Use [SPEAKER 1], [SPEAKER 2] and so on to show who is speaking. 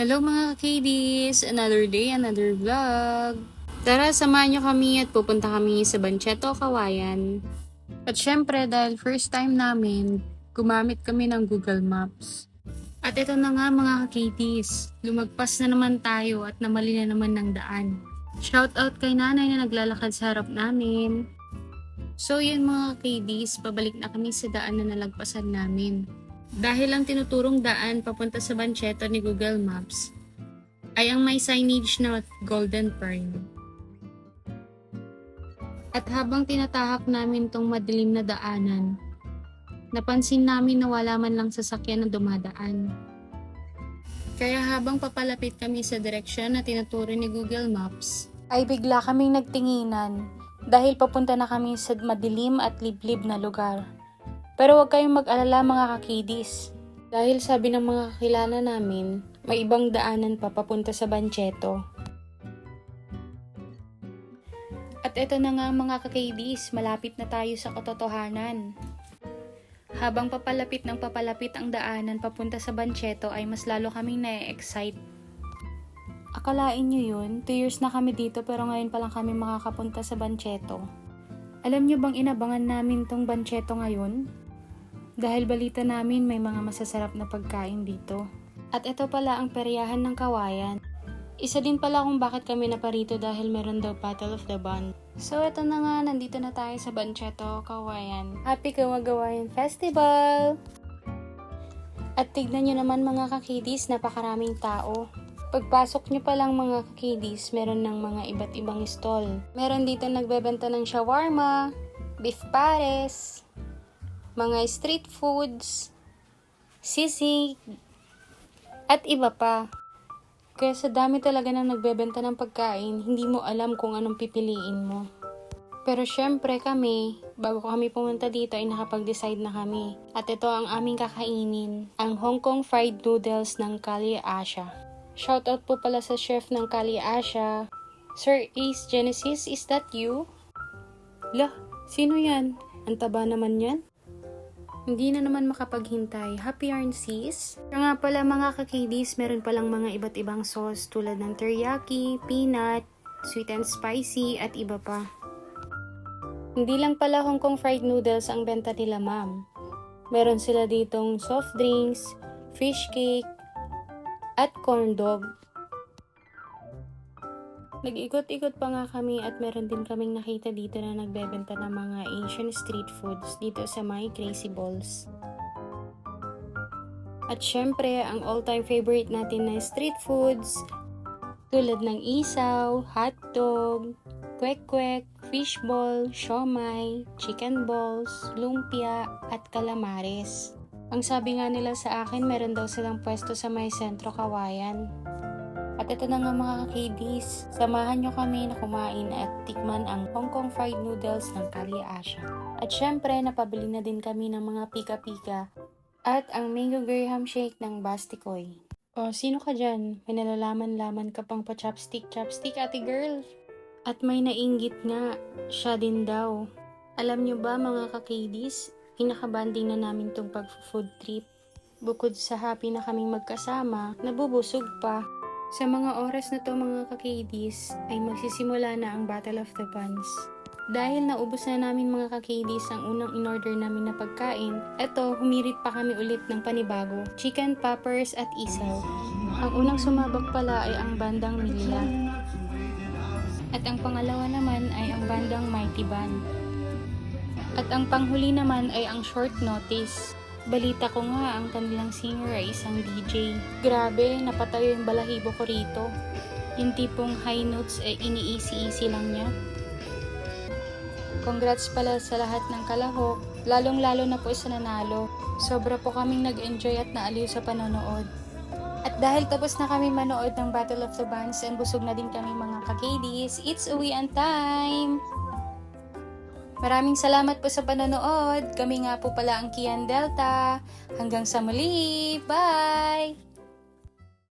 [SPEAKER 1] Hello mga kiddies! Another day, another vlog! Tara, samahan nyo kami at pupunta kami sa Bancheto, Kawayan. At syempre, dahil first time namin, gumamit kami ng Google Maps. At ito na nga mga kiddies, lumagpas na naman tayo at namali na naman ng daan. Shoutout kay nanay na naglalakad sa harap namin. So yun mga kiddies, pabalik na kami sa daan na nalagpasan namin. Dahil ang tinuturong daan papunta sa Bancheto ni Google Maps ay ang may signage na Golden Pearl. At habang tinatahak namin tong madilim na daanan, napansin namin na wala man lang sasakyan na dumadaan. Kaya habang papalapit kami sa direksyon na tinuturo ni Google Maps,
[SPEAKER 2] ay bigla kaming nagtinginan dahil papunta na kami sa madilim at liblib na lugar. Pero huwag kayong mag-alala mga kakidis. Dahil sabi ng mga kakilala namin, may ibang daanan pa papunta sa Bancheto. At ito na nga mga kakidis, malapit na tayo sa katotohanan. Habang papalapit ng papalapit ang daanan papunta sa Bancheto ay mas lalo kaming na-excite. Akalain nyo yun, 2 years na kami dito pero ngayon pa lang kami makakapunta sa Bancheto. Alam nyo bang inabangan namin tong Bancheto ngayon? Dahil balita namin may mga masasarap na pagkain dito. At ito pala ang peryahan ng Kawayan. Isa din pala kung bakit kami naparito dahil meron daw Battle of the Band. So ito na nga, nandito na tayo sa Bancheto, Kawayan. Happy Kawayan Festival! At tignan nyo naman mga kakidis, napakaraming tao. Pagpasok nyo pa lang mga kakidis, meron ng mga iba't ibang stall. Meron dito nagbebenta ng shawarma, beef pares, mga street foods, sisig, at iba pa. Kaya sa dami talaga ng nagbebenta ng pagkain, hindi mo alam kung anong pipiliin mo. Pero syempre kami, bago kami pumunta dito ay nakapag-decide na kami. At ito ang aming kakainin, ang Hong Kong fried noodles ng Kali Asia. Shoutout po pala sa chef ng Kali Asia. Sir Ace Genesis, is that you? Lah, sino yan? Ang taba naman yan. Hindi na naman makapaghintay. Happy yarn sis? Kaya nga pala mga kakidis, meron palang mga iba't ibang sauce tulad ng teriyaki, peanut, sweet and spicy, at iba pa. Hindi lang pala Hong Kong fried noodles ang benta nila ma'am. Meron sila ditong soft drinks, fish cake, at corn dog. Nag-ikot-ikot pa nga kami at meron din kaming nakita dito na nagbebenta ng mga Asian street foods dito sa My Crazy Balls. At syempre, ang all-time favorite natin na street foods tulad ng isaw, hotdog, kwek-kwek, fishball, siomai, chicken balls, lumpia, at calamares. Ang sabi nga nila sa akin, meron daw silang pwesto sa may sentro Kawayan. At ito na nga mga kakidis, samahan nyo kami na kumain at tikman ang Hong Kong fried noodles ng Kali Asia. At syempre, napabili na din kami ng mga pika-pika at ang mango graham shake ng Bastikoy. O, sino ka dyan? May nalalaman-laman ka pang pa-chopstick ate girl. At may nainggit nga, siya din daw. Alam nyo ba mga kakidis, pinakabanding na namin tong pag-food trip. Bukod sa happy na kaming magkasama, nabubusog pa. Sa mga oras na to mga kakidis ay magsisimula na ang Battle of the Buns. Dahil naubos na namin mga kakidis ang unang in-order namin na pagkain, eto humirit pa kami ulit ng panibago, chicken poppers at isaw. Ang unang sumabak pala ay ang bandang Milia. At ang pangalawa naman ay ang bandang Mighty Band. At ang panghuli naman ay ang Short Notice. Balita ko nga ang kanilang singer ay isang DJ. Grabe, napatayo yung balahibo ko rito. Yung tipong high notes ay ini-easy-easy lang niya. Congrats pala sa lahat ng kalahok, lalong-lalo na po sa nanalo. Sobra po kaming nag-enjoy at naaliw sa panonood. At dahil tapos na kami manood ng Battle of the Bands and busog na din kami mga kakidis, it's uwian time! Maraming salamat po sa panonood. Kami nga po pala ang Kian Delta. Hanggang sa muli. Bye!